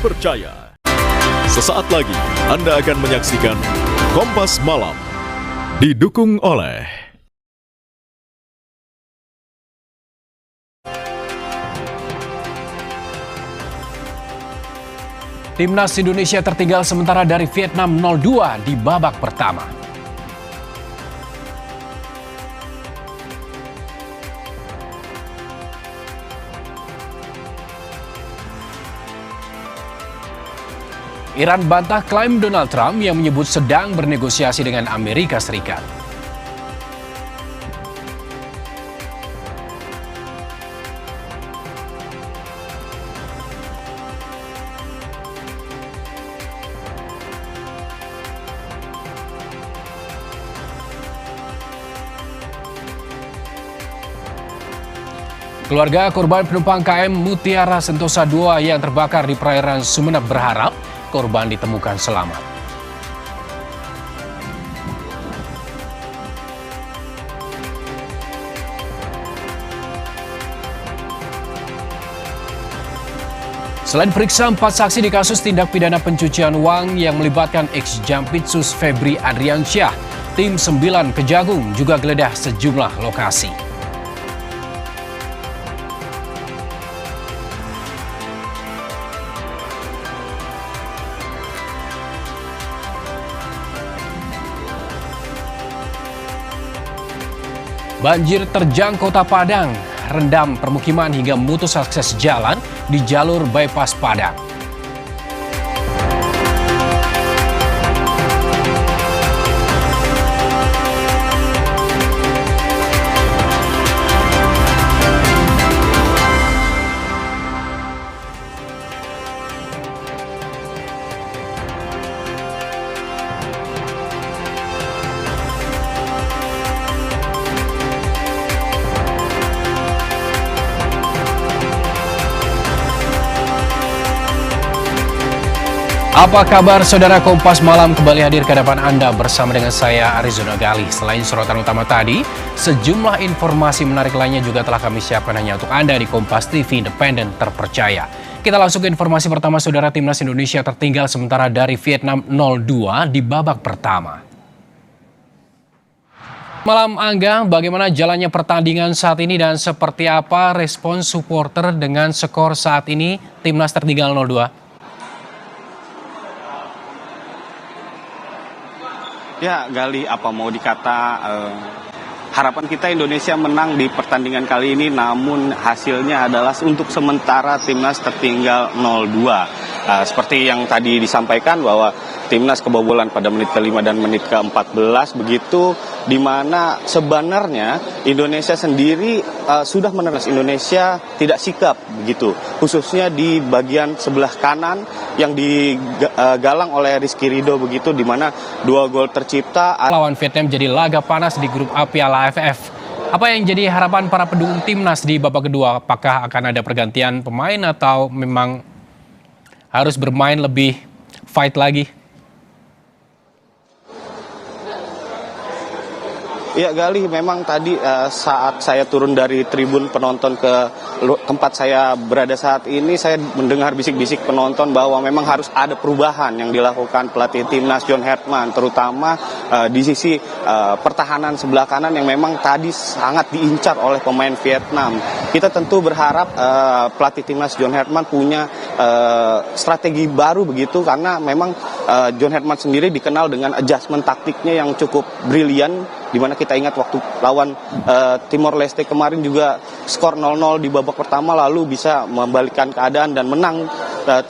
terpercaya. Sesaat lagi Anda akan menyaksikan Kompas Malam, didukung oleh Timnas Indonesia tertinggal sementara dari Vietnam 0-2 di babak pertama. Iran bantah klaim Donald Trump yang menyebut sedang bernegosiasi dengan Amerika Serikat. Keluarga korban penumpang KM Mutiara Sentosa II yang terbakar di perairan Sumeneb berharap korban ditemukan selamat. Selain periksa 4 saksi di kasus tindak pidana pencucian uang yang melibatkan ex-Jampitsus Febri Adriansyah, tim 9 Kejagung juga geledah sejumlah lokasi. Banjir terjang Kota Padang, rendam permukiman hingga memutus akses jalan di jalur bypass Padang. Apa kabar saudara? Kompas Malam kembali hadir ke hadapan Anda bersama dengan saya Arizona Gali. Selain sorotan utama tadi, sejumlah informasi menarik lainnya juga telah kami siapkan hanya untuk Anda di Kompas TV Independen terpercaya. Kita langsung ke informasi pertama saudara. Timnas Indonesia tertinggal sementara dari Vietnam 0-2 di babak pertama. Malam Angga, bagaimana jalannya pertandingan saat ini dan seperti apa respons supporter dengan skor saat ini Timnas tertinggal 0-2? Ya, Gali, apa mau dikata, harapan kita Indonesia menang di pertandingan kali ini, namun hasilnya adalah untuk sementara Timnas tertinggal 0-2. Seperti yang tadi disampaikan bahwa Timnas kebobolan pada menit ke-5 dan menit ke-14, begitu di mana sebenarnya Indonesia sendiri sudah menerus. Indonesia tidak sikap begitu, khususnya di bagian sebelah kanan yang digalang oleh Rizky Ridho begitu, di mana 2 gol tercipta. Lawan Vietnam jadi laga panas di grup A Piala AFF. Apa yang jadi harapan para pendukung Timnas di babak kedua? Apakah akan ada pergantian pemain atau memang harus bermain lebih fight lagi? Ya Gali, memang tadi saat saya turun dari tribun penonton ke tempat saya berada saat ini, saya mendengar bisik-bisik penonton bahwa memang harus ada perubahan yang dilakukan pelatih Timnas John Hertman, terutama di sisi pertahanan sebelah kanan yang memang tadi sangat diincar oleh pemain Vietnam. Kita tentu berharap pelatih Timnas John Hertman punya strategi baru begitu, karena memang John Hertman sendiri dikenal dengan adjustment taktiknya yang cukup brilian, di mana kita ingat waktu lawan Timor Leste kemarin juga skor 0-0 di babak pertama, lalu bisa membalikkan keadaan dan menang 3-0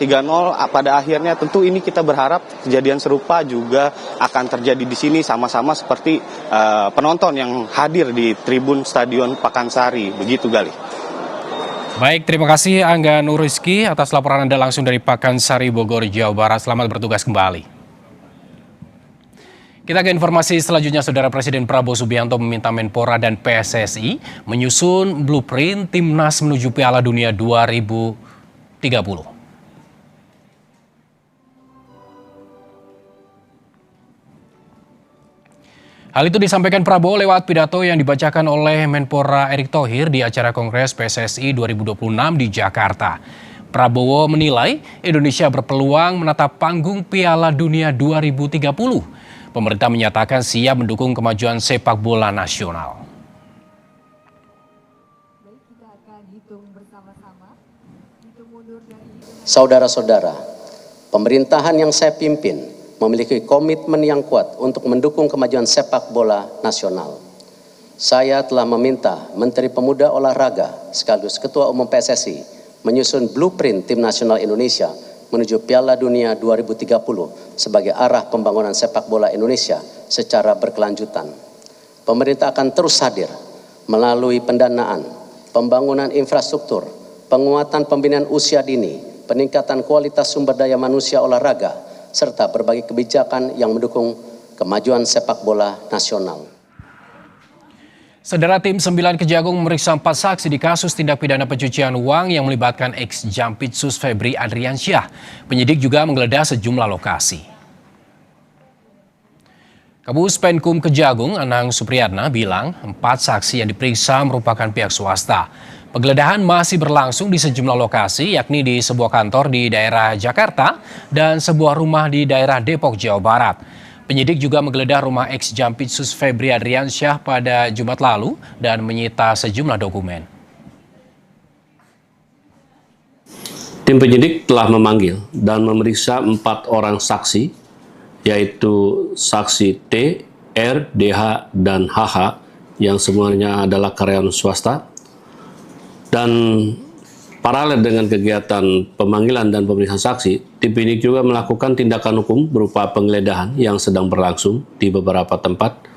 pada akhirnya. Tentu ini kita berharap kejadian serupa juga akan terjadi di sini, sama-sama seperti penonton yang hadir di tribun Stadion Pakansari. Begitu Gali. Baik, terima kasih Angga Nuriski atas laporan Anda langsung dari Pakansari, Bogor, Jawa Barat. Selamat bertugas kembali. Kita ke informasi selanjutnya, Saudara. Presiden Prabowo Subianto meminta Menpora dan PSSI menyusun blueprint Timnas menuju Piala Dunia 2030. Hal itu disampaikan Prabowo lewat pidato yang dibacakan oleh Menpora Erick Thohir di acara Kongres PSSI 2026 di Jakarta. Prabowo menilai Indonesia berpeluang menatap panggung Piala Dunia 2030. Pemerintah menyatakan siap mendukung kemajuan sepak bola nasional. Saudara-saudara, pemerintahan yang saya pimpin memiliki komitmen yang kuat untuk mendukung kemajuan sepak bola nasional. Saya telah meminta Menteri Pemuda Olahraga sekaligus Ketua Umum PSSI menyusun blueprint Tim Nasional Indonesia menuju Piala Dunia 2030 sebagai arah pembangunan sepak bola Indonesia secara berkelanjutan. Pemerintah akan terus hadir melalui pendanaan, pembangunan infrastruktur, penguatan pembinaan usia dini, peningkatan kualitas sumber daya manusia olahraga, serta berbagai kebijakan yang mendukung kemajuan sepak bola nasional. Saudara, tim 9 Kejagung memeriksa 4 saksi di kasus tindak pidana pencucian uang yang melibatkan ex-Jampitsus Febri Adriansyah. Penyidik juga menggeledah sejumlah lokasi. Kapus Penkum Kejagung, Anang Supriyatna, bilang 4 saksi yang diperiksa merupakan pihak swasta. Penggeledahan masih berlangsung di sejumlah lokasi, yakni di sebuah kantor di daerah Jakarta dan sebuah rumah di daerah Depok, Jawa Barat. Penyidik juga menggeledah rumah ex-Jampitsus Febri Adriansyah pada Jumat lalu dan menyita sejumlah dokumen. Tim penyidik telah memanggil dan memeriksa 4 orang saksi, yaitu saksi T, R, DH, dan HH, yang semuanya adalah karyawan swasta. Dan paralel dengan kegiatan pemanggilan dan pemeriksaan saksi, tim penyidik juga melakukan tindakan hukum berupa penggeledahan yang sedang berlangsung di beberapa tempat,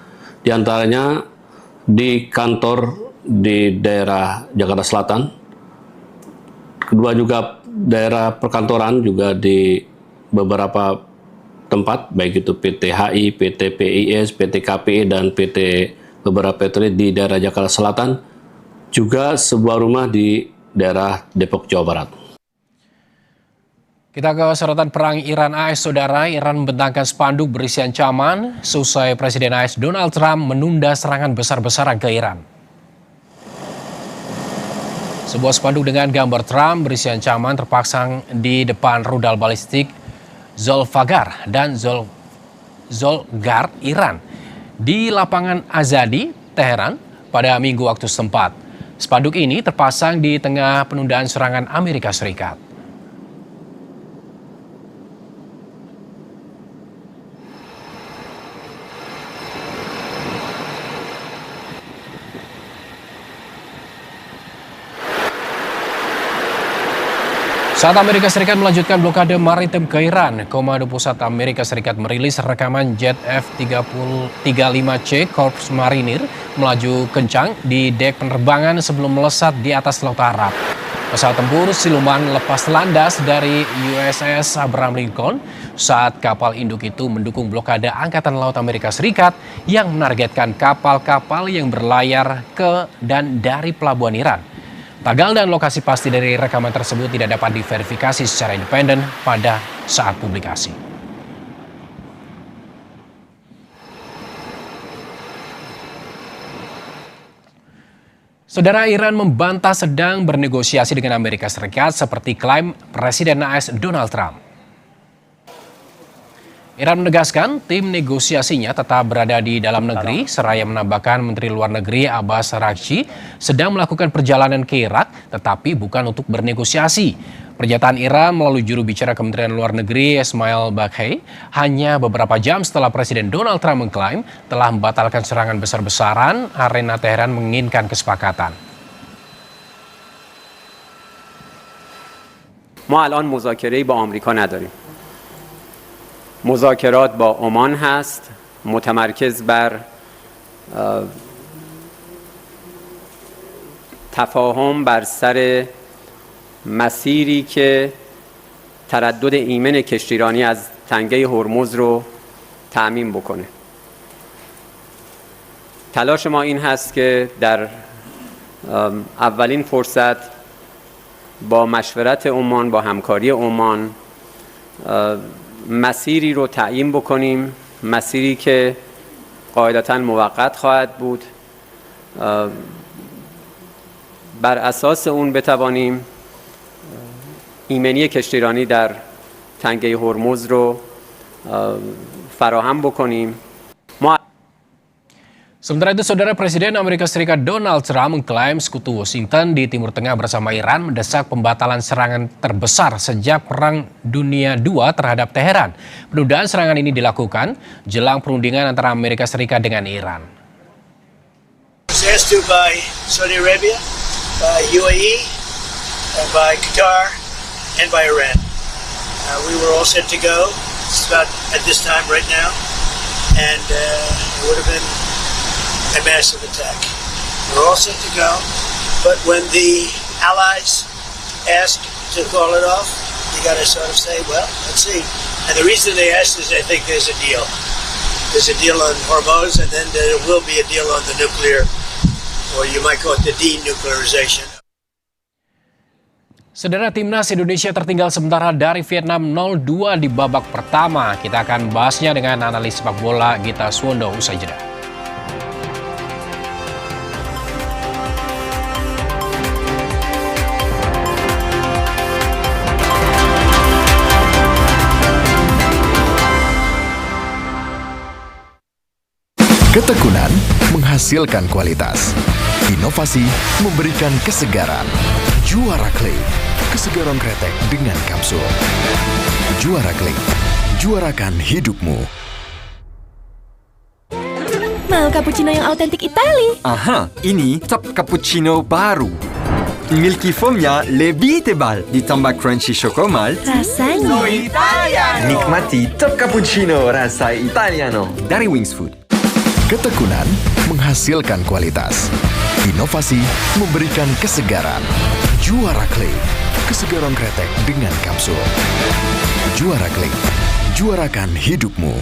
di antaranya di kantor di daerah Jakarta Selatan, kedua juga daerah perkantoran juga di beberapa tempat, baik itu PT HI, PT PIS, PT KPI, dan PT beberapa PT di daerah Jakarta Selatan, juga sebuah rumah di daerah Depok, Jawa Barat. Kita ke sorotan perang Iran-AS, saudara. Iran membentangkan spanduk berisi ancaman seusai Presiden AS Donald Trump menunda serangan besar-besaran ke Iran. Sebuah spanduk dengan gambar Trump berisi ancaman terpasang di depan rudal balistik Zolfagar dan Zolgar, Iran, di lapangan Azadi, Teheran, pada Minggu waktu setempat. Spanduk ini terpasang di tengah penundaan serangan Amerika Serikat. Saat Amerika Serikat melanjutkan blokade maritim ke Iran, Komando Pusat Amerika Serikat merilis rekaman jet F-35C Korps Marinir melaju kencang di dek penerbangan sebelum melesat di atas Laut Arab. Pesawat tempur siluman lepas landas dari USS Abraham Lincoln saat kapal induk itu mendukung blokade Angkatan Laut Amerika Serikat yang menargetkan kapal-kapal yang berlayar ke dan dari pelabuhan Iran. Tanggal dan lokasi pasti dari rekaman tersebut tidak dapat diverifikasi secara independen pada saat publikasi. Saudara, Iran membantah sedang bernegosiasi dengan Amerika Serikat seperti klaim Presiden AS Donald Trump. Iran menegaskan tim negosiasinya tetap berada di dalam negeri, seraya menambahkan Menteri Luar Negeri Abbas Araghchi sedang melakukan perjalanan ke Irak, tetapi bukan untuk bernegosiasi. Pernyataan Iran melalui juru bicara Kementerian Luar Negeri Ismail Baghai hanya beberapa jam setelah Presiden Donald Trump mengklaim telah membatalkan serangan besar-besaran, arena Teheran menginginkan kesepakatan. ما الان مذاکره‌ای با آمریکا نداریم. مذاکرات با عمان هست، متمرکز بر تفاهم بر سر مسیری که تردد ایمن کشتیرانی از تنگه هرمز رو تأمین بکنه. تلاش ما این هست که در اولین فرصت با مشورت عمان، با همکاری عمان، مسیری رو تعیین بکنیم، مسیری که قاعدتاً موقت خواهد بود، بر اساس اون بتوانیم ایمنی کشتیرانی در تنگه هرمز رو فراهم بکنیم. ما Sementara itu, Saudara, Presiden Amerika Serikat Donald Trump mengklaim sekutu Washington di Timur Tengah bersama Iran mendesak pembatalan serangan terbesar sejak Perang Dunia II terhadap Teheran. Penundaan serangan ini dilakukan jelang perundingan antara Amerika Serikat dengan Iran. Asked to by Saudi Arabia, by UAE, and by Qatar, and by Iran. We were all set to go. It's about at this time right now, and it would have been a massive attack. We're all set to go, but when the allies asked to call it off, you got to sort of say, well, let's see. And the reason they asked is I think there's a deal. There's a deal on Hormuz, and then there will be a deal on the nuclear, or you might call it the denuclearization. Saudara, Timnas Indonesia tertinggal sementara dari Vietnam 0-2 di babak pertama. Kita akan bahasnya dengan analis sepak bola Gita Suwondo usai jeda. Ketekunan menghasilkan kualitas. Inovasi memberikan kesegaran. Juara Clay, kesegaran kretek dengan kapsul. Juara Clay, juarakan hidupmu. Mau cappuccino yang autentik Itali? Aha, ini top cappuccino baru. Milky foamnya lebih tebal, ditambah crunchy chocomal. Rasanya Nikmati top cappuccino rasa Italiano dari Wings Food. Ketekunan menghasilkan kualitas. Inovasi memberikan kesegaran. Juara Clay, kesegaran kretek dengan kapsul. Juara Clay, juarakan hidupmu.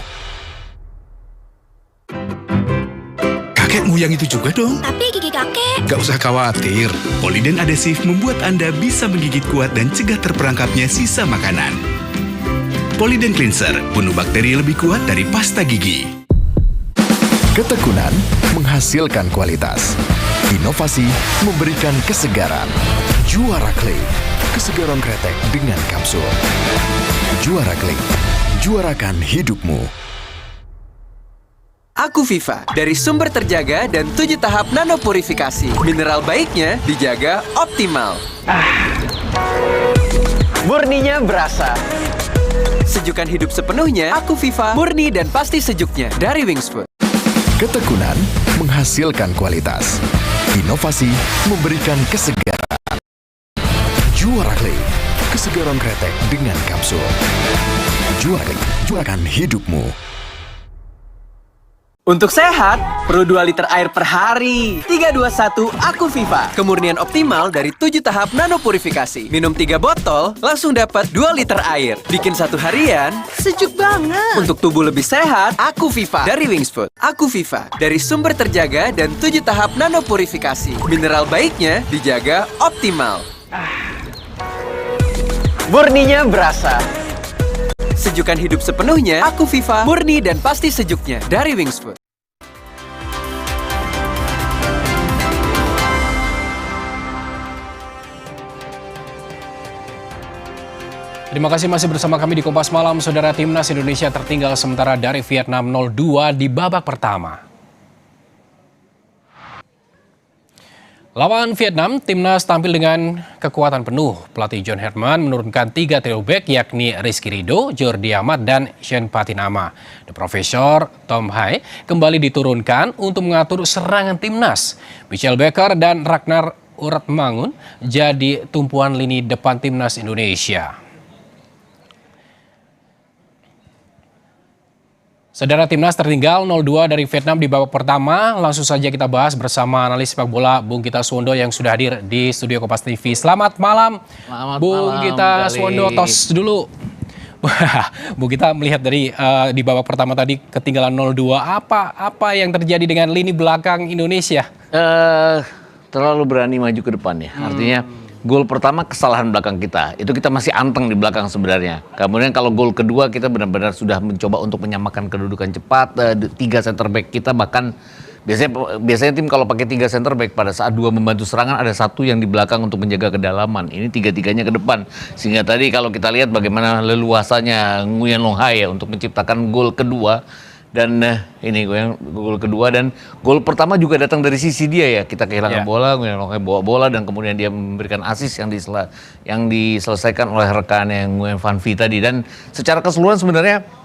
Kakekmu yang itu juga dong. Tapi gigi kakek. Gak usah khawatir, Poliden Adhesive membuat Anda bisa menggigit kuat dan cegah terperangkapnya sisa makanan. Poliden Cleanser, bunuh bakteri lebih kuat dari pasta gigi. Ketekunan menghasilkan kualitas. Inovasi memberikan kesegaran. Juara Clay, kesegaran kretek dengan kapsul. Juara Clay, juarakan hidupmu. Aku Viva, dari sumber terjaga dan 7 tahap nano purifikasi. Mineral baiknya dijaga optimal. Murninya berasa. Sejukan hidup sepenuhnya, Aku Viva, murni dan pasti sejuknya dari Wings Food. Ketekunan menghasilkan kualitas. Inovasi memberikan kesegaran. Juara Clay, kesegaran kretek dengan kapsul. Juara Clay, juarakan hidupmu. Untuk sehat, perlu 2 liter air per hari. 321 Aku Viva. Kemurnian optimal dari 7 tahap nano purifikasi. Minum 3 botol, langsung dapat 2 liter air. Bikin 1 harian, sejuk banget. Untuk tubuh lebih sehat, Aku Viva dari Wings Food. Aku Viva, dari sumber terjaga dan 7 tahap nano purifikasi. Mineral baiknya dijaga optimal. Murninya berasa. Sejukan hidup sepenuhnya, Aku Viva, murni dan pasti sejuknya dari Wings Food. Terima kasih masih bersama kami di Kompas Malam. Saudara, Timnas Indonesia tertinggal sementara dari Vietnam 0-2 di babak pertama. Lawan Vietnam, Timnas tampil dengan kekuatan penuh. Pelatih John Herdman menurunkan 3 trio back yakni Rizky Ridho, Jordi Amat, dan Shen Patinama. The Professor Tom Hai kembali diturunkan untuk mengatur serangan Timnas. Michel Becker dan Ragnar Uratmangun jadi tumpuan lini depan Timnas Indonesia. Saudara, Timnas tertinggal 0-2 dari Vietnam di babak pertama. Langsung saja kita bahas bersama analis sepak bola Bung Gita Suwondo yang sudah hadir di studio Kompas TV. Selamat malam, Bung Gita Suwondo. Tos dulu. Bung Gita melihat dari di babak pertama tadi ketinggalan 0-2. Apa yang terjadi dengan lini belakang Indonesia? Terlalu berani maju ke depan ya. Artinya gol pertama kesalahan belakang kita. Itu kita masih anteng di belakang sebenarnya. Kemudian kalau gol kedua kita benar-benar sudah mencoba untuk menyamakan kedudukan cepat. 3 center back kita bahkan Biasanya tim kalau pakai 3 center back pada saat 2 membantu serangan ada 1 yang di belakang untuk menjaga kedalaman. Ini 3-3-nya ke depan. Sehingga tadi kalau kita lihat bagaimana leluasanya Nguyen Long Hai ya untuk menciptakan gol kedua. Dan ini gol kedua dan gol pertama juga datang dari sisi dia ya. Kita kehilangan bola, Nguyen Long Hai bawa bola dan kemudian dia memberikan assist yang diselesaikan oleh rekannya Nguyen Van Vie tadi. Dan secara keseluruhan sebenarnya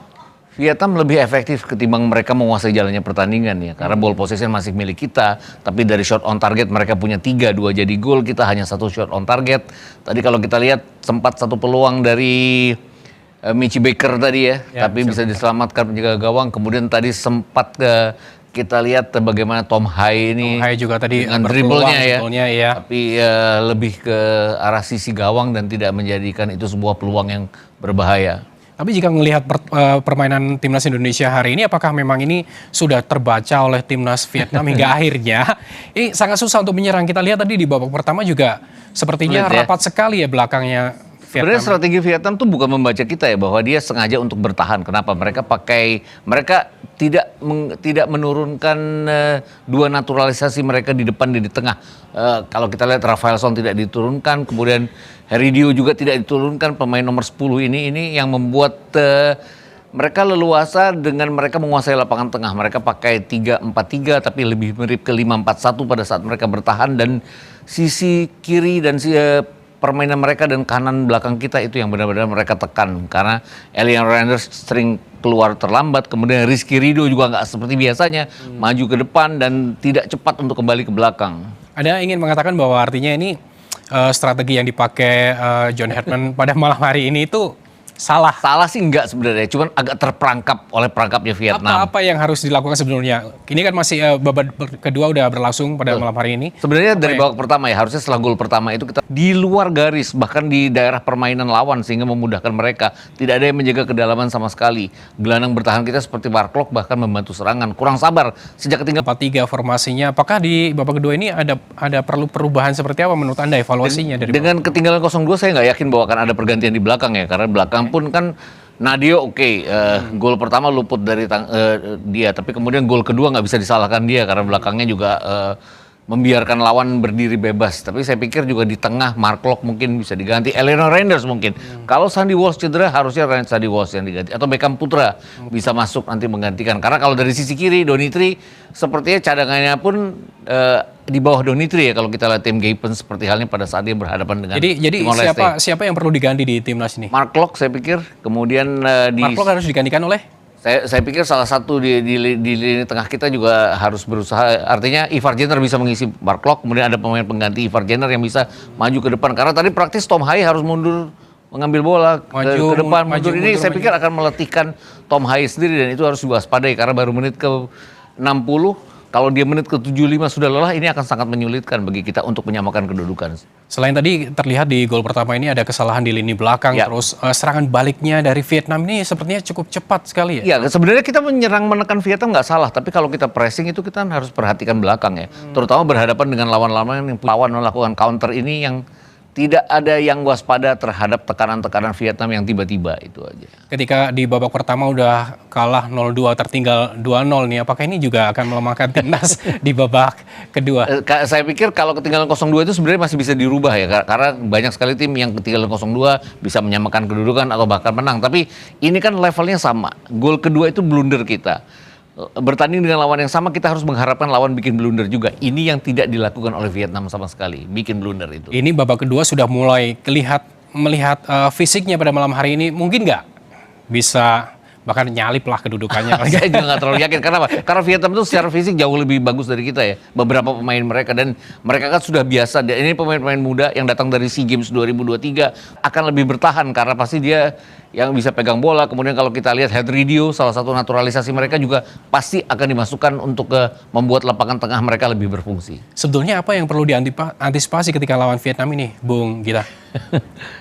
Vietnam lebih efektif ketimbang mereka menguasai jalannya pertandingan ya. Karena ball possession masih milik kita, tapi dari shot on target mereka punya 3, 2 jadi gol, kita hanya 1 shot on target. Tadi kalau kita lihat sempat 1 peluang dari Michi Baker tadi ya, tapi bisa diselamatkan penjaga gawang. Kemudian tadi sempat kita lihat bagaimana Tom Hai ini juga tadi dengan dribblenya ya, tapi lebih ke arah sisi gawang dan tidak menjadikan itu sebuah peluang yang berbahaya. Tapi jika melihat permainan timnas Indonesia hari ini, apakah memang ini sudah terbaca oleh timnas Vietnam hingga akhirnya ini sangat susah untuk menyerang? Kita lihat tadi di babak pertama juga sepertinya rapat sekali ya belakangnya Vietnam. Sebenarnya strategi Vietnam tuh bukan membaca kita ya, bahwa dia sengaja untuk bertahan. Kenapa? Mereka tidak menurunkan 2 naturalisasi mereka di depan dan di tengah. Kalau kita lihat Rafaelson tidak diturunkan, kemudian Heridio juga tidak diturunkan, pemain nomor 10 ini yang membuat mereka leluasa dengan mereka menguasai lapangan tengah. Mereka pakai 3-4-3 tapi lebih mirip ke 5-4-1 pada saat mereka bertahan, dan sisi kiri dan permainan mereka dan kanan belakang kita itu yang benar-benar mereka tekan. Karena Elian Reinders sering keluar terlambat, kemudian Rizky Ridho juga nggak seperti biasanya maju ke depan dan tidak cepat untuk kembali ke belakang. Ada ingin mengatakan bahwa artinya ini strategi yang dipakai John Herdman pada malam hari ini itu salah? Salah sih enggak sebenarnya, cuman agak terperangkap oleh perangkapnya Vietnam. Apa yang harus dilakukan sebelumnya? Ini kan masih babak kedua udah berlangsung pada malam hari ini. Sebenarnya dari babak pertama ya, harusnya setelah gol pertama itu kita di luar garis, bahkan di daerah permainan lawan sehingga memudahkan mereka. Tidak ada yang menjaga kedalaman sama sekali. Gelandang bertahan kita seperti Mark Locke bahkan membantu serangan. Kurang sabar sejak ketinggalan 4-3 formasinya. Apakah di babak kedua ini ada perlu perubahan seperti apa menurut Anda evaluasinya dari dengan ketinggalan 0-2 saya nggak yakin bahwa akan ada pergantian di belakang ya, karena belakang pun kan Nadio gol pertama luput dari dia, tapi kemudian gol kedua nggak bisa disalahkan dia karena belakangnya juga membiarkan lawan berdiri bebas. Tapi saya pikir juga di tengah Mark Locke mungkin bisa diganti, Eleanor Reinders mungkin. Kalau Sandy Walsh cedera harusnya Sandy Walsh yang diganti, atau Beckham Putra bisa masuk nanti menggantikan. Karena kalau dari sisi kiri Donitri sepertinya cadangannya pun di bawah Donitri ya kalau kita lihat tim Gapen, seperti halnya pada saat dia berhadapan dengan Jadi siapa yang perlu diganti di timnas ini? Mark Locke saya pikir, kemudian Mark Locke harus digantikan oleh? Saya pikir salah satu di lini tengah kita juga harus berusaha. Artinya Ivar Jenner bisa mengisi Mark Locke, kemudian ada pemain pengganti Ivar Jenner yang bisa maju ke depan. Karena tadi praktis Tom Hai harus mundur mengambil bola ke depan. Ini saya pikir akan meletihkan Tom Hai sendiri, dan itu harus diwaspadai karena baru menit ke 60. Kalau dia menit ke 75 sudah lelah, ini akan sangat menyulitkan bagi kita untuk menyamakan kedudukan. Selain tadi terlihat di gol pertama ini ada kesalahan di lini belakang, terus serangan baliknya dari Vietnam ini sepertinya cukup cepat sekali ya? Iya, sebenarnya kita menekan Vietnam nggak salah, tapi kalau kita pressing itu kita harus perhatikan belakang ya. Terutama berhadapan dengan lawan-lawan yang melakukan counter ini yang tidak ada yang waspada terhadap tekanan-tekanan Vietnam yang tiba-tiba itu aja. Ketika di babak pertama udah kalah 0-2 tertinggal 2-0 nih, apakah ini juga akan melemahkan timnas di babak kedua? Saya pikir kalau ketinggalan 0-2 itu sebenarnya masih bisa dirubah ya, karena banyak sekali tim yang ketinggalan 0-2 bisa menyamakan kedudukan atau bahkan menang. Tapi ini kan levelnya sama. Gol kedua itu blunder kita. Bertanding dengan lawan yang sama, kita harus mengharapkan lawan bikin blunder juga. Ini yang tidak dilakukan oleh Vietnam sama sekali, bikin blunder itu. Ini babak kedua sudah mulai melihat fisiknya pada malam hari ini, mungkin nggak bisa bahkan nyalip lah kedudukannya. Saya juga nggak terlalu yakin. Karena Vietnam itu secara fisik jauh lebih bagus dari kita ya. Beberapa pemain mereka, dan mereka kan sudah biasa. Dan ini pemain-pemain muda yang datang dari SEA Games 2023 akan lebih bertahan karena pasti dia yang bisa pegang bola. Kemudian kalau kita lihat Heridio, salah satu naturalisasi mereka juga pasti akan dimasukkan untuk membuat lapangan tengah mereka lebih berfungsi. Sebetulnya apa yang perlu diantisipasi ketika lawan Vietnam ini, Bung Gita?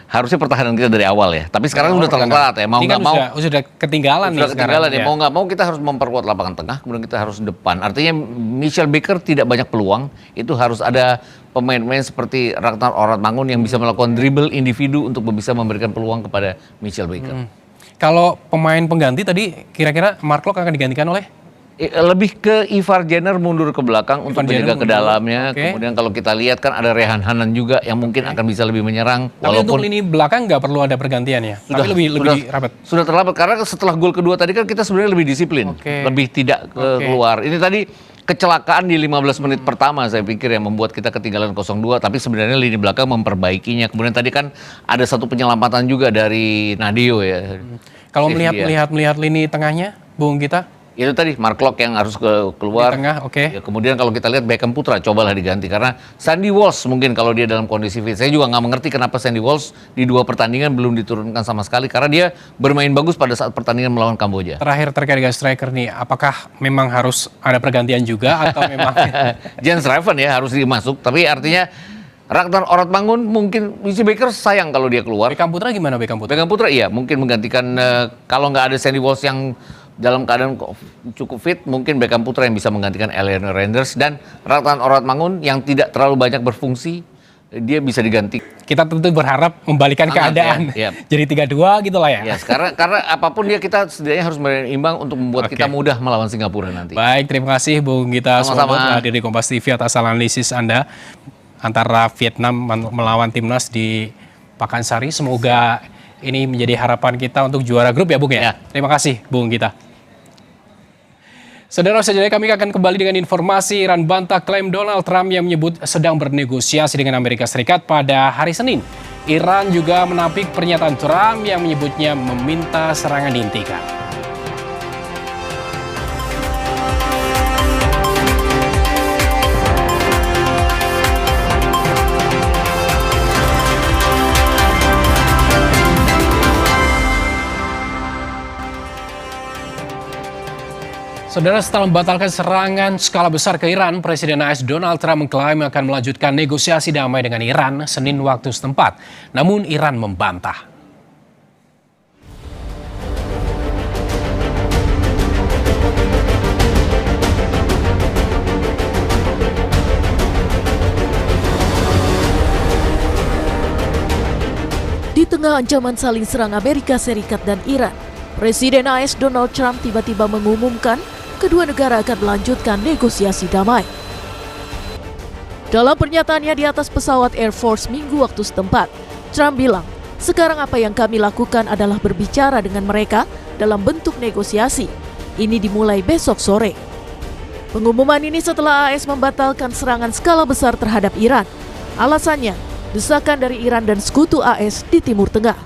Harusnya pertahanan kita dari awal ya. Tapi sekarang sudah telat ya. Mau nggak mau sudah ketinggalan nih sekarang. Ya. Mau nggak mau kita harus memperkuat lapangan tengah. Kemudian kita harus depan. Artinya Michel Baker tidak banyak peluang. Itu harus ada pemain-pemain seperti Ragnar Oratmangun yang bisa melakukan dribble individu untuk bisa memberikan peluang kepada Michel Baker. Kalau pemain pengganti tadi kira-kira Mark Locke akan digantikan oleh? Lebih ke Ivar Jenner mundur ke belakang untuk Ivar Jenner menjaga ke mundur, dalamnya. oke. Kemudian kalau kita lihat kan ada Rehan Hanan juga yang mungkin akan bisa lebih menyerang. Tapi untuk lini belakang nggak perlu ada pergantian ya? Tapi lebih rapat. Sudah terlambat karena setelah gol kedua tadi kan kita sebenarnya lebih disiplin, lebih tidak keluar. Ini tadi kecelakaan di 15 menit pertama saya pikir yang membuat kita ketinggalan 0-2, tapi sebenarnya lini belakang memperbaikinya. Kemudian tadi kan ada satu penyelamatan juga dari Nadio ya. Kalau melihat lini tengahnya, Bung Gita? Itu tadi Mark Locke yang harus keluar. Di tengah, Ya, kemudian kalau kita lihat Beckham Putra cobalah diganti karena Sandy Walsh mungkin kalau dia dalam kondisi fit. Saya juga nggak mengerti kenapa Sandy Walsh di 2 pertandingan belum diturunkan sama sekali karena dia bermain bagus pada saat pertandingan melawan Kamboja. Terakhir terkait dengan striker nih, apakah memang harus ada pergantian juga atau memang Jens Raven ya harus dimasuk, tapi artinya Ragnar Orotmangun mungkin Missy Baker sayang kalau dia keluar. Beckham Putra gimana Beckham Putra? Beckham Putra iya mungkin menggantikan kalau nggak ada Sandy Walsh yang dalam keadaan cukup fit, mungkin Beckham Putra yang bisa menggantikan Eleanor Renders dan Ragnar Orotmangun yang tidak terlalu banyak berfungsi, dia bisa diganti. Kita tentu berharap membalikan keadaan. Ya. Jadi 3-2 gitu lah ya. Ya, karena apapun dia kita setidaknya harus berimbang untuk membuat kita mudah melawan Singapura nanti. Baik, terima kasih Bung Gita Sama-sama. Sobo hadir di Kompas TV atas analisis Anda antara Vietnam melawan timnas di Pakansari. Semoga ini menjadi harapan kita untuk juara grup ya Bung ya. Terima kasih Bung Gita. Saudara, selanjutnya kami akan kembali dengan informasi Iran bantah klaim Donald Trump yang menyebut sedang bernegosiasi dengan Amerika Serikat pada hari Senin. Iran juga menampik pernyataan Trump yang menyebutnya meminta serangan dihentikan. Saudara, setelah membatalkan serangan skala besar ke Iran, Presiden AS Donald Trump mengklaim akan melanjutkan negosiasi damai dengan Iran Senin waktu setempat. Namun Iran membantah. Di tengah ancaman saling serang Amerika Serikat dan Iran, Presiden AS Donald Trump tiba-tiba mengumumkan kedua negara akan melanjutkan negosiasi damai. Dalam pernyataannya di atas pesawat Air Force Minggu waktu setempat, Trump bilang, sekarang apa yang kami lakukan adalah berbicara dengan mereka dalam bentuk negosiasi. Ini dimulai besok sore. Pengumuman ini setelah AS membatalkan serangan skala besar terhadap Iran. Alasannya, desakan dari Iran dan sekutu AS di Timur Tengah.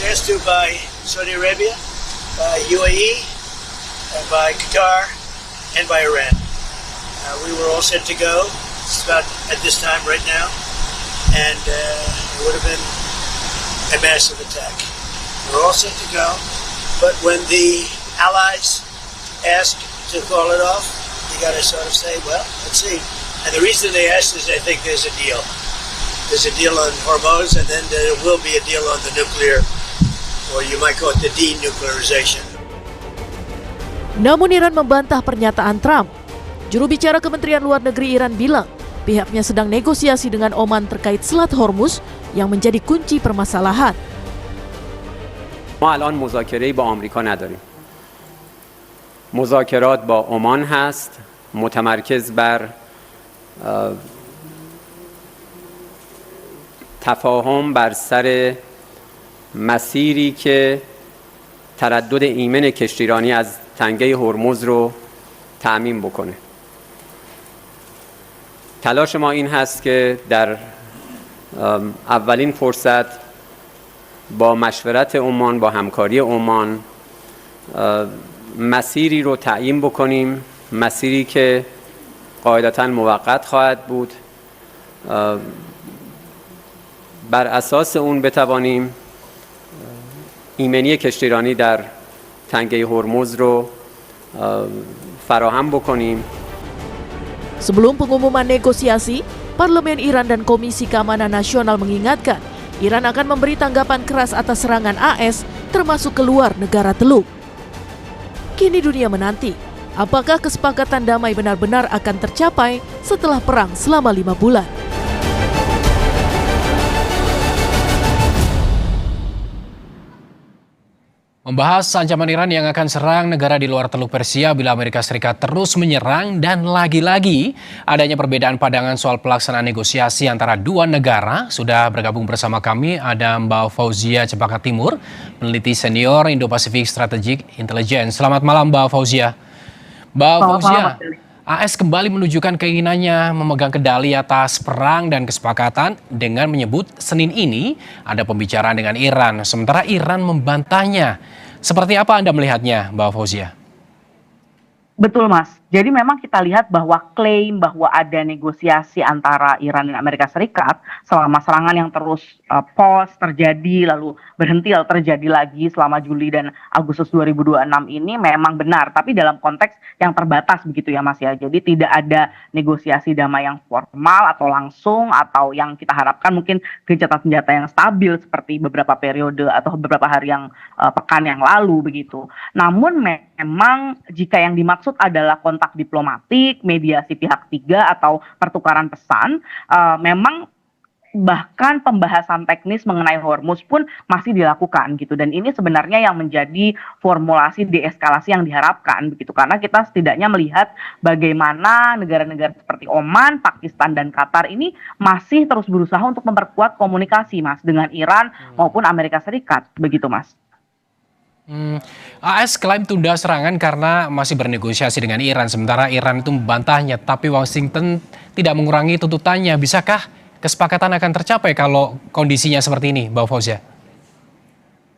Asked to by Saudi Arabia, by UAE, and by Qatar, and by Iran. We were all set to go. It's about at this time right now, and it would have been a massive attack. We're all set to go, but when the allies asked to call it off, you got to sort of say, well, let's see. And the reason they asked is they think there's a deal. There's a deal on Hormuz, and then there will be a deal on the nuclear, or you might call it the denuclearization. Namun Iran membantah pernyataan Trump. Juru bicara Kementerian Luar Negeri Iran bilang, pihaknya sedang negosiasi dengan Oman terkait Selat Hormuz yang menjadi kunci permasalahan. ما الان مذاکره‌ای با آمریکا نداریم. مذاکرات با عمان هست، متمرکز بر تفاهم بر سر مسیری که تردد ایمن کشتیرانی از تنگه هرمز رو تأمین بکنه. تلاش ما این هست که در اولین فرصت با مشورت عمان، با همکاری عمان مسیری رو تعیین بکنیم، مسیری که قاعدتاً موقت خواهد بود. بر اساس اون بتوانیم ایمنی کشتیرانی در تنگه هرمز رو فراهم بکنیم. Sebelum pengumuman negosiasi, Parlemen Iran dan Komisi Keamanan Nasional mengingatkan Iran akan memberi tanggapan keras atas serangan AS termasuk keluar negara Teluk. Kini dunia menanti, apakah kesepakatan damai benar-benar akan tercapai setelah perang selama 5 bulan. Membahas ancaman Iran yang akan serang negara di luar Teluk Persia bila Amerika Serikat terus menyerang dan lagi-lagi adanya perbedaan pandangan soal pelaksanaan negosiasi antara dua negara. Sudah bergabung bersama kami ada Mbak Fauzia Cempaka Timur, peneliti senior Indo-Pacific Strategic Intelligence. Selamat malam Mbak Fauzia. Mbak Fauzia, AS kembali menunjukkan keinginannya memegang kendali atas perang dan kesepakatan dengan menyebut Senin ini ada pembicaraan dengan Iran, sementara Iran membantahnya. Seperti apa Anda melihatnya, Mbak Fauzia? Betul Mas, jadi memang kita lihat bahwa klaim bahwa ada negosiasi antara Iran dan Amerika Serikat selama serangan yang terus pause terjadi lalu berhenti lalu terjadi lagi selama Juli dan Agustus 2026 ini memang benar, tapi dalam konteks yang terbatas begitu ya Mas ya. Jadi tidak ada negosiasi damai yang formal atau langsung atau yang kita harapkan mungkin gencatan senjata yang stabil seperti beberapa periode atau beberapa hari yang pekan yang lalu begitu. Namun memang jika yang dimaksud adalah kontak diplomatik, mediasi pihak ketiga atau pertukaran pesan, memang bahkan pembahasan teknis mengenai Hormuz pun masih dilakukan gitu, dan ini sebenarnya yang menjadi formulasi deeskalasi yang diharapkan begitu, karena kita setidaknya melihat bagaimana negara-negara seperti Oman, Pakistan dan Qatar ini masih terus berusaha untuk memperkuat komunikasi Mas dengan Iran maupun Amerika Serikat begitu Mas. AS klaim tunda serangan karena masih bernegosiasi dengan Iran, sementara Iran itu membantahnya, tapi Washington tidak mengurangi tuntutannya. Bisakah kesepakatan akan tercapai kalau kondisinya seperti ini, Mbak Fauzia?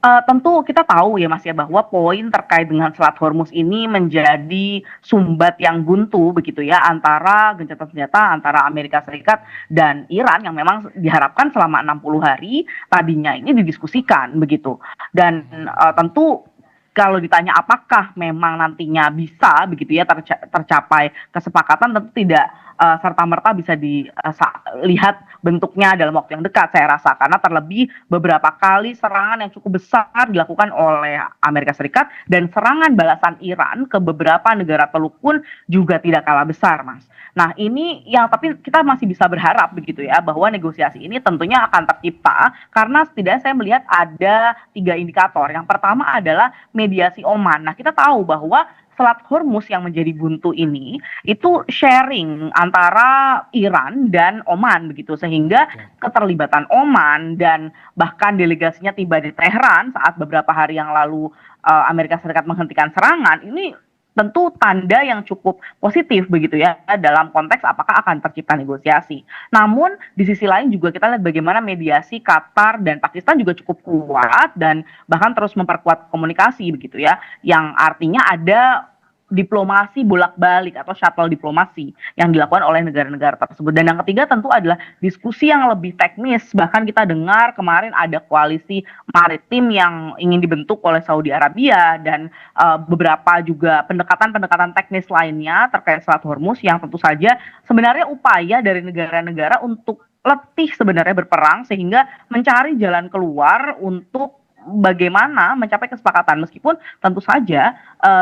Tentu kita tahu ya Mas ya bahwa poin terkait dengan Selat Hormuz ini menjadi sumbat yang buntu begitu ya antara gencatan senjata antara Amerika Serikat dan Iran yang memang diharapkan selama 60 hari tadinya ini didiskusikan begitu. Dan tentu kalau ditanya apakah memang nantinya bisa begitu ya tercapai kesepakatan, tentu tidak serta-merta bisa dilihat bentuknya dalam waktu yang dekat saya rasa, karena terlebih beberapa kali serangan yang cukup besar dilakukan oleh Amerika Serikat dan serangan balasan Iran ke beberapa negara Teluk pun juga tidak kalah besar Mas. Nah ini yang tapi kita masih bisa berharap begitu ya bahwa negosiasi ini tentunya akan tercipta karena setidaknya saya melihat ada 3 indikator. Yang pertama adalah mediasi Oman. Nah kita tahu bahwa Selat Hormuz yang menjadi buntu ini itu sharing antara Iran dan Oman begitu, sehingga keterlibatan Oman dan bahkan delegasinya tiba di Tehran saat beberapa hari yang lalu Amerika Serikat menghentikan serangan ini tentu tanda yang cukup positif begitu ya dalam konteks apakah akan tercipta negosiasi. Namun di sisi lain juga kita lihat bagaimana mediasi Qatar dan Pakistan juga cukup kuat dan bahkan terus memperkuat komunikasi begitu ya, yang artinya ada diplomasi bolak-balik atau shuttle diplomasi yang dilakukan oleh negara-negara tersebut. Dan yang ketiga tentu adalah diskusi yang lebih teknis. Bahkan kita dengar kemarin ada koalisi maritim yang ingin dibentuk oleh Saudi Arabia dan beberapa juga pendekatan-pendekatan teknis lainnya terkait Selat Hormuz yang tentu saja sebenarnya upaya dari negara-negara untuk letih sebenarnya berperang sehingga mencari jalan keluar untuk bagaimana mencapai kesepakatan, meskipun tentu saja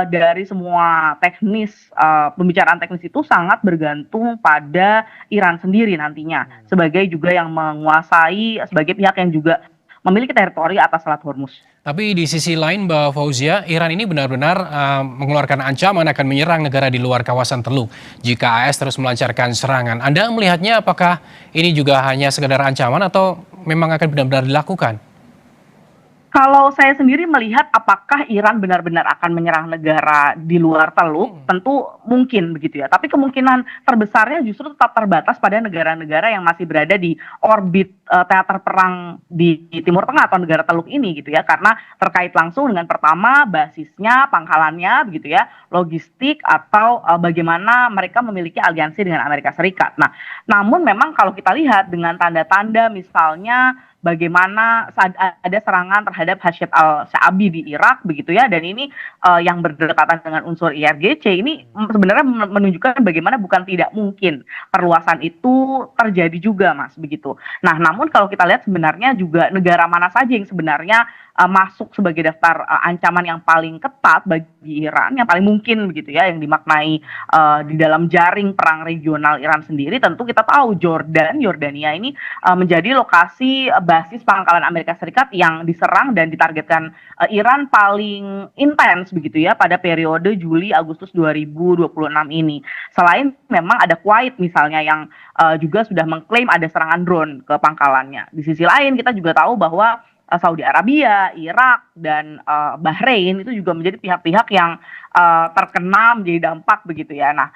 dari semua teknis pembicaraan teknis itu sangat bergantung pada Iran sendiri nantinya sebagai juga yang menguasai, sebagai pihak yang juga memiliki teritori atas Selat Hormuz. Tapi di sisi lain Mbak Fauzia, Iran ini benar-benar mengeluarkan ancaman akan menyerang negara di luar kawasan Teluk jika AS terus melancarkan serangan. Anda melihatnya apakah ini juga hanya sekedar ancaman atau memang akan benar-benar dilakukan? Kalau saya sendiri melihat apakah Iran benar-benar akan menyerang negara di luar Teluk, tentu mungkin begitu ya. Tapi kemungkinan terbesarnya justru tetap terbatas pada negara-negara yang masih berada di orbit teater perang di Timur Tengah atau negara Teluk ini gitu ya. Karena terkait langsung dengan pertama basisnya, pangkalannya begitu ya, logistik atau bagaimana mereka memiliki aliansi dengan Amerika Serikat. Nah, namun memang kalau kita lihat dengan tanda-tanda misalnya bagaimana ada serangan terhadap Hashid al-Shaabi di Irak begitu ya, dan ini yang berdekatan dengan unsur IRGC ini sebenarnya menunjukkan bagaimana bukan tidak mungkin perluasan itu terjadi juga Mas begitu. Nah namun kalau kita lihat sebenarnya juga negara mana saja yang sebenarnya masuk sebagai daftar ancaman yang paling ketat bagi Iran, yang paling mungkin begitu ya, yang dimaknai di dalam jaring perang regional Iran sendiri, tentu kita tahu Jordania ini menjadi lokasi basis pangkalan Amerika Serikat yang diserang dan ditargetkan Iran paling intens begitu ya pada periode Juli-Agustus 2026 ini. Selain memang ada Kuwait misalnya yang juga sudah mengklaim ada serangan drone ke pangkalannya. Di sisi lain kita juga tahu bahwa Saudi Arabia, Irak, dan Bahrain itu juga menjadi pihak-pihak yang terkena menjadi dampak begitu ya. Nah,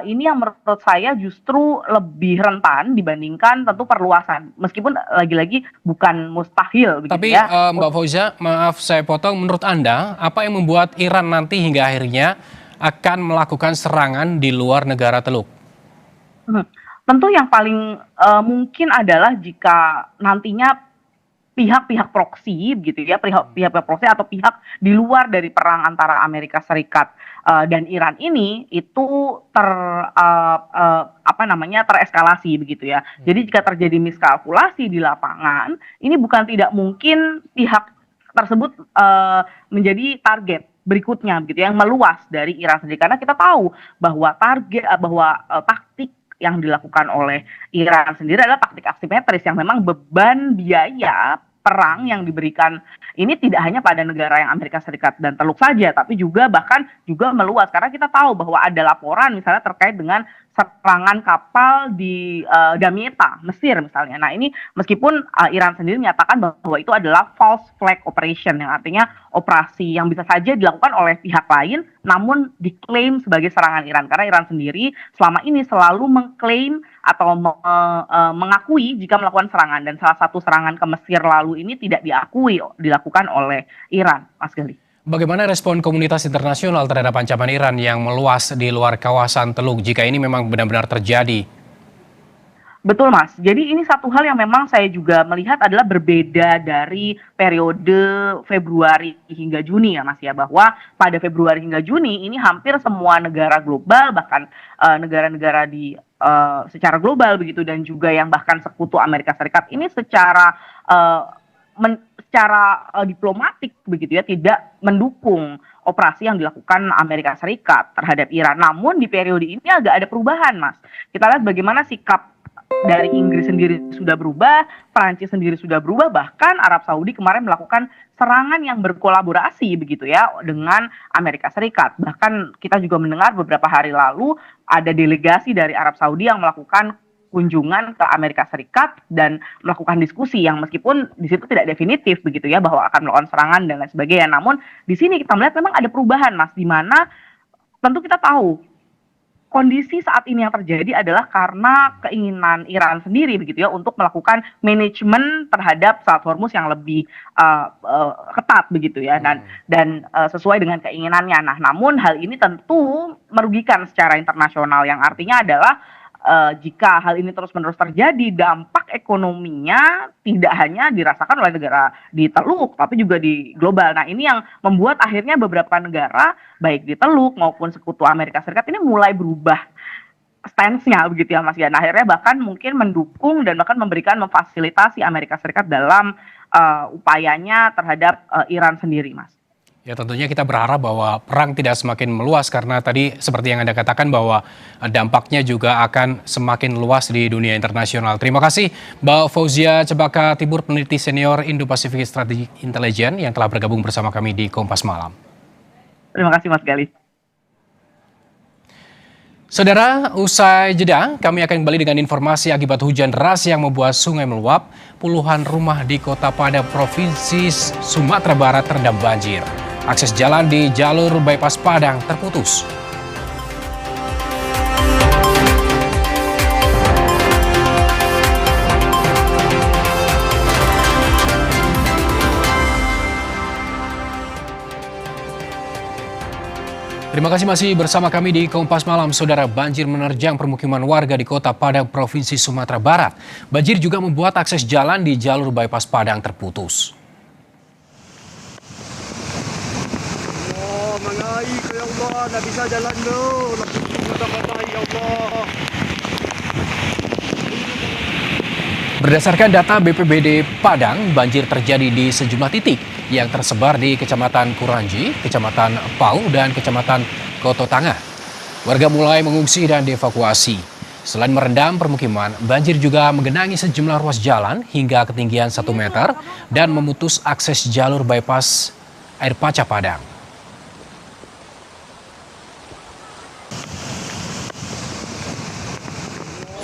ini yang menurut saya justru lebih rentan dibandingkan tentu perluasan. Meskipun lagi-lagi bukan mustahil begitu Tapi ya. Mbak Fauzia, maaf saya potong, menurut Anda apa yang membuat Iran nanti hingga akhirnya akan melakukan serangan di luar negara Teluk? Tentu yang paling mungkin adalah jika nantinya pihak-pihak proksi begitu ya, pihak proksi atau pihak di luar dari perang antara Amerika Serikat dan Iran ini itu tereskalasi begitu ya. Jadi jika terjadi miskalkulasi di lapangan, ini bukan tidak mungkin pihak tersebut menjadi target berikutnya begitu yang meluas dari Iran sendiri, karena kita tahu bahwa taktik yang dilakukan oleh Iran sendiri adalah taktik asimetris yang memang beban biaya perang yang diberikan ini tidak hanya pada negara yang Amerika Serikat dan Teluk saja, tapi juga bahkan juga meluas, karena kita tahu bahwa ada laporan misalnya terkait dengan serangan kapal di Damietta, Mesir misalnya. Nah ini meskipun Iran sendiri menyatakan bahwa itu adalah false flag operation, yang artinya operasi yang bisa saja dilakukan oleh pihak lain namun diklaim sebagai serangan Iran, karena Iran sendiri selama ini selalu mengklaim atau mengakui jika melakukan serangan, dan salah satu serangan ke Mesir lalu ini tidak diakui dilakukan oleh Iran, Mas Gali. Bagaimana respon komunitas internasional terhadap ancaman Iran yang meluas di luar kawasan Teluk jika ini memang benar-benar terjadi? Betul Mas, jadi ini satu hal yang memang saya juga melihat adalah berbeda dari periode Februari hingga Juni ya Mas ya, bahwa pada Februari hingga Juni ini hampir semua negara global, bahkan negara-negara di secara global begitu, dan juga yang bahkan sekutu Amerika Serikat ini secara diplomatik begitu ya tidak mendukung operasi yang dilakukan Amerika Serikat terhadap Iran. Namun di periode ini agak ada perubahan Mas. Kita lihat bagaimana sikap dari Inggris sendiri sudah berubah, Prancis sendiri sudah berubah, bahkan Arab Saudi kemarin melakukan serangan yang berkolaborasi begitu ya dengan Amerika Serikat. Bahkan kita juga mendengar beberapa hari lalu ada delegasi dari Arab Saudi yang melakukan kunjungan ke Amerika Serikat dan melakukan diskusi yang meskipun di situ tidak definitif begitu ya bahwa akan melakukan serangan dan lain sebagainya. Namun di sini kita melihat memang ada perubahan Mas, di mana tentu kita tahu kondisi saat ini yang terjadi adalah karena keinginan Iran sendiri begitu ya untuk melakukan manajemen terhadap Selat Hormuz yang lebih ketat begitu ya, dan sesuai dengan keinginannya. Nah, namun hal ini tentu merugikan secara internasional, yang artinya adalah jika hal ini terus-menerus terjadi, dampak ekonominya tidak hanya dirasakan oleh negara di Teluk, tapi juga di global. Nah, ini yang membuat akhirnya beberapa negara, baik di Teluk maupun sekutu Amerika Serikat ini mulai berubah stance-nya begitu ya Mas ya. Nah, akhirnya bahkan mungkin mendukung dan bahkan memfasilitasi Amerika Serikat dalam upayanya terhadap Iran sendiri, Mas. Ya tentunya kita berharap bahwa perang tidak semakin meluas, karena tadi seperti yang Anda katakan bahwa dampaknya juga akan semakin luas di dunia internasional. Terima kasih Mbak Fauzia Cempaka Tibur, peneliti senior Indo-Pacific Strategic Intelligence yang telah bergabung bersama kami di Kompas Malam. Terima kasih Mas Gali. Saudara, usai jeda, kami akan kembali dengan informasi akibat hujan deras yang membuat sungai meluap. Puluhan rumah di Kota Padang, Provinsi Sumatera Barat terendam banjir. Akses jalan di jalur bypass Padang terputus. Terima kasih masih bersama kami di Kompas Malam. Saudara, banjir menerjang permukiman warga di Kota Padang, Provinsi Sumatera Barat. Banjir juga membuat akses jalan di jalur bypass Padang terputus. Ya Allah, nggak bisa jalan dulu. Ya Allah. Berdasarkan data BPBD Padang, banjir terjadi di sejumlah titik yang tersebar di Kecamatan Kuranji, Kecamatan Pau, dan Kecamatan Koto Tangah. Warga mulai mengungsi dan dievakuasi. Selain merendam permukiman, banjir juga menggenangi sejumlah ruas jalan hingga ketinggian 1 meter dan memutus akses jalur bypass Air Paca Padang.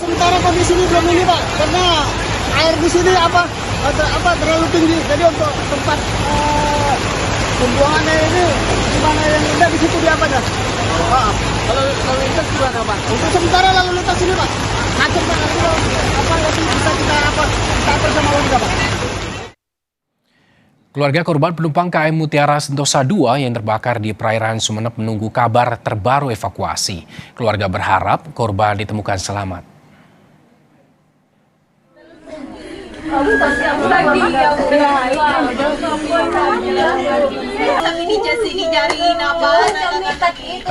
Sementara kondisi ini belum ini Pak, karena air di sini terlalu tinggi, jadi untuk tempat pembuangannya ini di mana yang rendah di situ di apa dah? Kalau lalu lintas gimana Pak? Untuk sementara lalu lintas ini Pak, macet Pak, nanti bisa kita bersama warga Pak. Keluarga korban penumpang KM Mutiara Sentosa II yang terbakar di perairan Sumeneb menunggu kabar terbaru evakuasi. Keluarga berharap korban ditemukan selamat.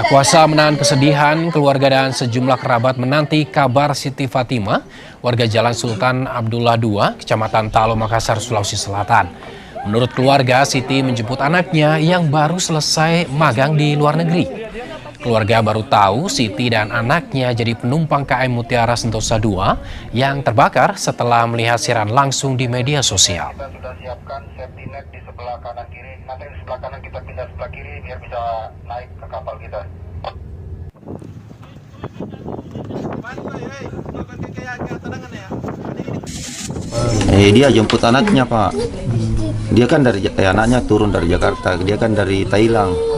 Kuasa menahan kesedihan, keluarga dan sejumlah kerabat menanti kabar Siti Fatimah, warga Jalan Sultan Abdullah II, Kecamatan Talo, Makassar, Sulawesi Selatan. Menurut keluarga, Siti menjemput anaknya yang baru selesai magang di luar negeri. Keluarga baru tahu Siti dan anaknya jadi penumpang KM Mutiara Sentosa II yang terbakar setelah melihat siaran langsung di media sosial. Kita sudah siapkan safety net di sebelah kanan kiri. Nanti di sebelah kanan kita pindah sebelah kiri biar bisa naik ke kapal kita. Dia jemput anaknya Pak. Dia kan anaknya turun dari Jakarta. Dia kan dari Thailand.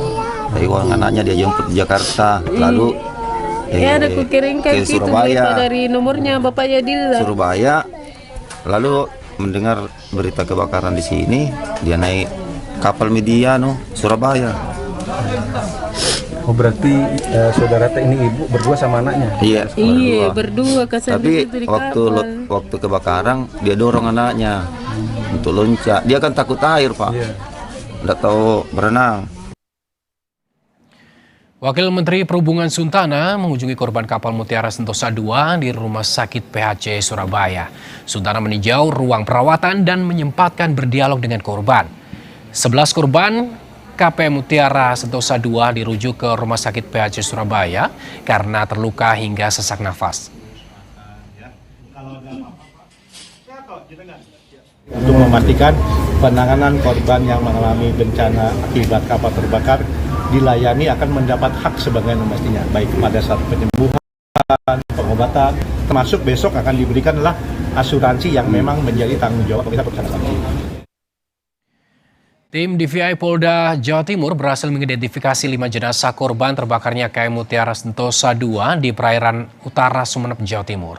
Taiwan, anaknya dia jemput di Jakarta, lalu ada kukiringkan ke Surabaya dari nomornya Bapak Yadil. Surabaya, lalu mendengar berita kebakaran di sini, dia naik kapal Mediano Surabaya. Oh berarti saudara ini ibu berdua sama anaknya? Iya, berdua. Tapi waktu kebakaran dia dorong anaknya untuk loncat. Dia kan takut air Pak, nggak tahu berenang. Wakil Menteri Perhubungan Suntana mengunjungi korban kapal Mutiara Sentosa II di Rumah Sakit PHC Surabaya. Suntana meninjau ruang perawatan dan menyempatkan berdialog dengan korban. 11 korban KP Mutiara Sentosa II dirujuk ke Rumah Sakit PHC Surabaya karena terluka hingga sesak nafas. Untuk memastikan penanganan korban yang mengalami bencana akibat kapal terbakar dilayani akan mendapat hak sebagaimana mestinya, baik pada saat penyembuhan, pengobatan, termasuk besok akan diberikan adalah asuransi yang memang menjadi tanggung jawab kita bersama. Tim DVI Polda Jawa Timur berhasil mengidentifikasi 5 jenazah korban terbakarnya KM Mutiara Sentosa II di perairan utara Sumeneb, Jawa Timur.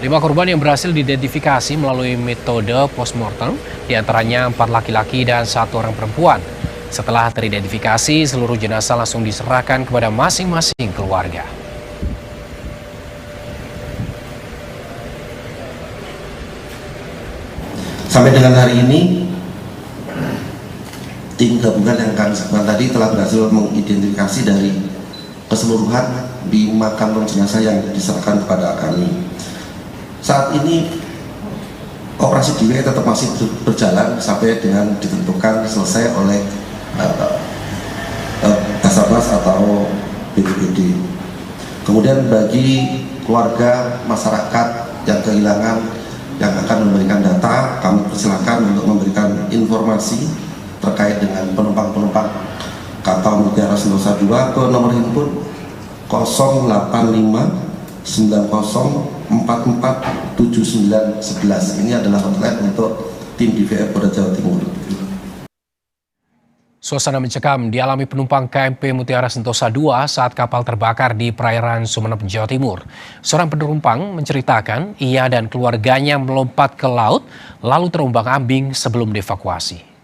5 korban yang berhasil diidentifikasi melalui metode postmortem, diantaranya 4 laki-laki dan 1 orang perempuan. Setelah teridentifikasi, seluruh jenazah langsung diserahkan kepada masing-masing keluarga. Sampai dengan hari ini, tim gabungan yang kami sebutkan tadi telah berhasil mengidentifikasi dari keseluruhan 5 kantong jenazah yang diserahkan kepada kami. Saat ini operasi DWI tetap masih berjalan sampai dengan ditentukan selesai oleh Basarnas atau BPBD. Kemudian bagi keluarga masyarakat yang kehilangan yang akan memberikan data, kami persilakan untuk memberikan informasi terkait dengan penumpang-penumpang kapal Mutiara Sentosa II ke nomor handphone 085 90447911. Ini adalah hotline untuk tim DVI Polda Jawa Timur. Suasana mencekam dialami penumpang KMP Mutiara Sentosa II saat kapal terbakar di perairan Sumeneb, Jawa Timur. Seorang penumpang menceritakan ia dan keluarganya melompat ke laut lalu terombang-ambing sebelum dievakuasi.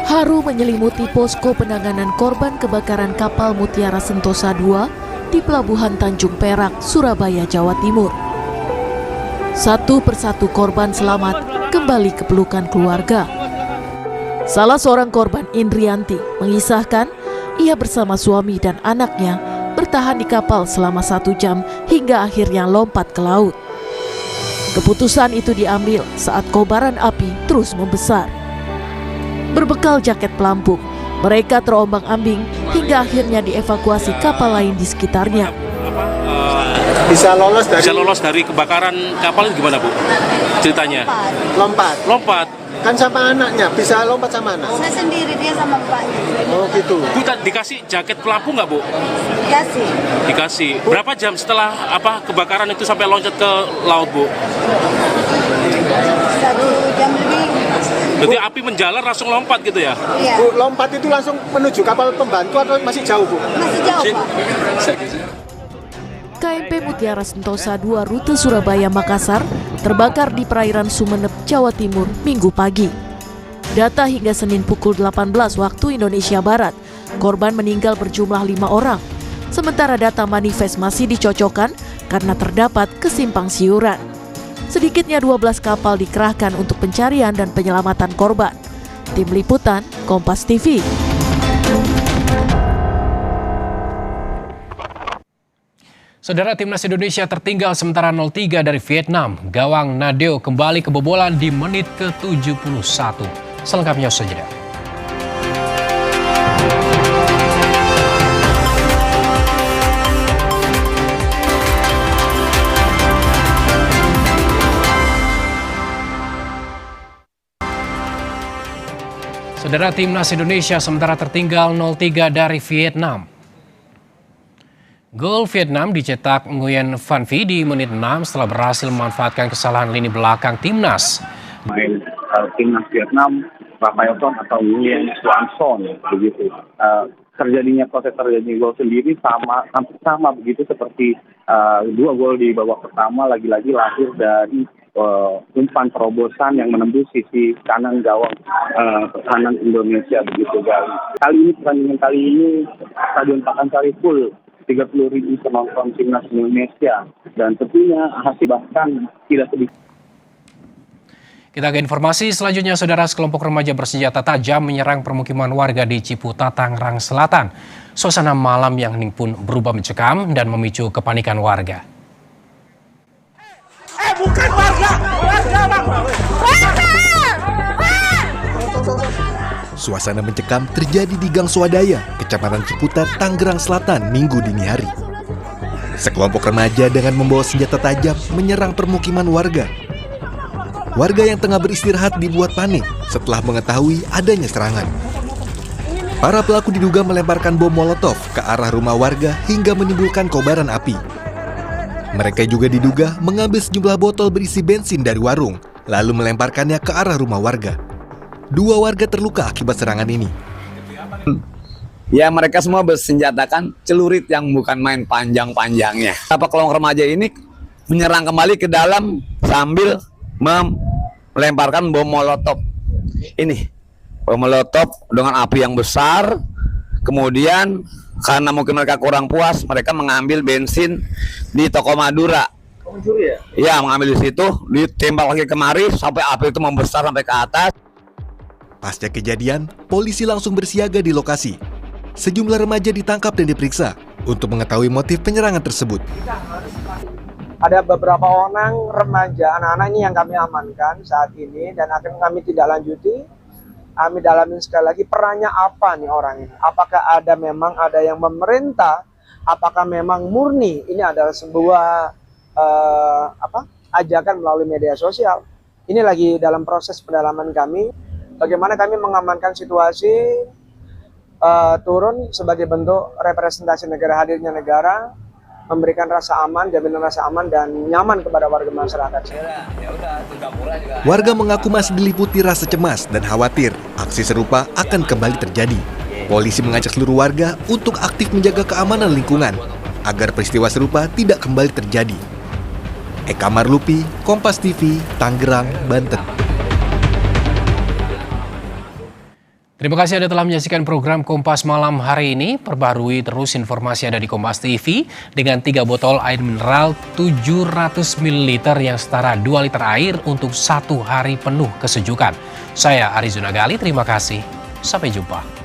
Haru menyelimuti posko penanganan korban kebakaran kapal Mutiara Sentosa II di Pelabuhan Tanjung Perak, Surabaya, Jawa Timur. Satu persatu korban selamat kembali ke pelukan keluarga. Salah seorang korban, Indrianti, mengisahkan ia bersama suami dan anaknya bertemu bertahan di kapal selama 1 jam hingga akhirnya lompat ke laut. Keputusan itu diambil saat kobaran api terus membesar. Berbekal jaket pelampung, mereka terombang-ambing hingga akhirnya dievakuasi kapal lain di sekitarnya. Bisa lolos dari kebakaran kapal itu gimana, Bu? Ceritanya? Lompat. Kan sama anaknya, bisa lompat sama anak. Saya sendiri, dia sama bapaknya. Oh gitu. Bu, dikasih jaket pelampung nggak, Bu? Dikasih. Berapa jam setelah kebakaran itu sampai loncat ke laut, Bu? 1 jam lebih. Berarti api menjalar langsung lompat gitu ya? Iya. Bu, lompat itu langsung menuju kapal pembantu atau masih jauh, Bu? Masih jauh, Pak. KMP Mutiara Sentosa 2 rute Surabaya-Makassar terbakar di perairan Sumeneb, Jawa Timur, Minggu pagi. Data hingga Senin pukul 18 waktu Indonesia Barat, korban meninggal berjumlah 5 orang. Sementara data manifest masih dicocokkan karena terdapat kesimpang siuran. Sedikitnya 12 kapal dikerahkan untuk pencarian dan penyelamatan korban. Tim Liputan, Kompas TV. Saudara, Timnas Indonesia tertinggal sementara 0-3 dari Vietnam. Gawang Nadeo kembali kebobolan di menit ke-71. Selengkapnya saja. Saudara, Timnas Indonesia sementara tertinggal 0-3 dari Vietnam. Gol Vietnam dicetak Nguyen Van Vie di menit 6 setelah berhasil memanfaatkan kesalahan lini belakang Timnas. Main Timnas Vietnam, Rafaelson atau Nguyen Xuan Son begitu. Proses terjadinya gol sendiri hampir sama begitu seperti 2 gol di babak pertama, lagi-lagi lahir dari umpan terobosan yang menembus sisi kanan gawang pertahanan Indonesia begitu guys. Pertandingan kali ini Stadion Pakansari full. 30.000 penonton Timnas Indonesia dan tentunya hasil bahkan tidak sedikit. Kita ke informasi selanjutnya, saudara. Sekelompok remaja bersenjata tajam menyerang permukiman warga di Ciputa, Tangerang Selatan. Suasana malam yang hening pun berubah mencekam dan memicu kepanikan warga. Bukan warga bang. Suasana mencekam terjadi di Gang Swadaya, Kecamatan Ciputat, Tangerang Selatan, Minggu dini hari. Sekelompok remaja dengan membawa senjata tajam menyerang permukiman warga. Warga yang tengah beristirahat dibuat panik setelah mengetahui adanya serangan. Para pelaku diduga melemparkan bom molotov ke arah rumah warga hingga menimbulkan kobaran api. Mereka juga diduga mengambil sejumlah botol berisi bensin dari warung, lalu melemparkannya ke arah rumah warga. 2 warga terluka akibat serangan ini. Ya, mereka semua bersenjatakan celurit yang bukan main panjang-panjangnya. Kelompok remaja ini menyerang kembali ke dalam sambil melemparkan bom molotov. Ini bom molotov dengan api yang besar. Kemudian karena mungkin mereka kurang puas, mereka mengambil bensin di toko Madura. Mencuri ya? Ya, mengambil di situ, ditembak lagi kemari sampai api itu membesar sampai ke atas. Pasca kejadian, polisi langsung bersiaga di lokasi. Sejumlah remaja ditangkap dan diperiksa untuk mengetahui motif penyerangan tersebut. Ada beberapa orang remaja, anak-anak ini yang kami amankan saat ini dan akan kami tidak lanjuti. Kami dalamin sekali lagi perannya apa nih orang ini. Apakah memang ada yang memerintah? Apakah memang murni ini adalah sebuah ajakan melalui media sosial? Ini lagi dalam proses pendalaman kami. Bagaimana kami mengamankan situasi, turun sebagai bentuk representasi negara, hadirnya negara, memberikan rasa aman, jaminan rasa aman dan nyaman kepada warga masyarakat. Warga mengaku masih diliputi rasa cemas dan khawatir aksi serupa akan kembali terjadi. Polisi mengajak seluruh warga untuk aktif menjaga keamanan lingkungan agar peristiwa serupa tidak kembali terjadi. Eka Marlupi, Kompas TV, Tangerang, Banten. Terima kasih Anda telah menyaksikan program Kompas Malam hari ini. Perbarui terus informasi ada di Kompas TV dengan 3 botol air mineral 700 ml yang setara 2 liter air untuk 1 hari penuh kesejukan. Saya Arizona Gali, terima kasih. Sampai jumpa.